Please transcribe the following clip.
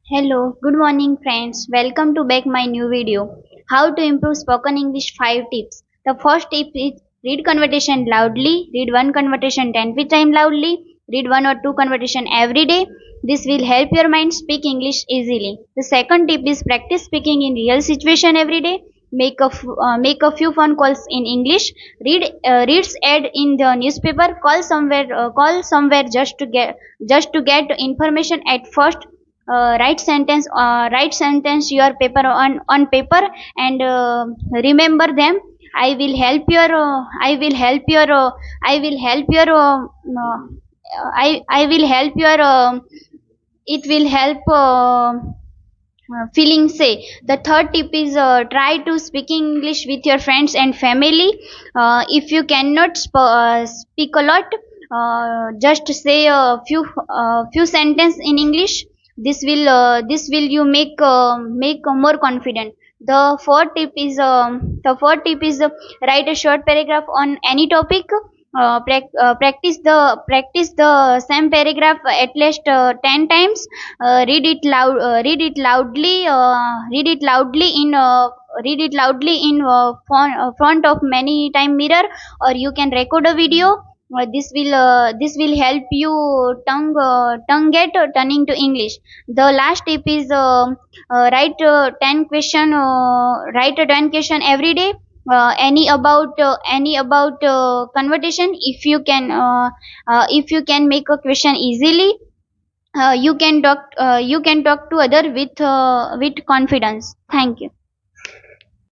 Hello, good morning friends. Welcome to back my new video. How to improve spoken English 5 tips. The first tip is read conversation loudly. Read one conversation 10 times loudly. Read one or two conversation every day. This will help your mind speak English easily. The second tip is practice speaking in real situation every day. Make a few phone calls in English. Reads ad in the newspaper. Call somewhere just to get information at first. Write sentence your paper on paper and remember them. I will help your uh, i will help your uh, uh, i i will help your it will help feeling say. The third tip is try to speak English with your friends and family. If you cannot speak a lot, just say a few sentence in English. This will you make more confident. The fourth tip is write a short paragraph on any topic. Practice the same paragraph at least 10 times. Read it loudly in front of many time mirror, or you can record a video. This will help you tongue get turning to English. The last tip is write a 10 question every day. Any about conversation. If you can make a question easily, you can talk to other with confidence. Thank you.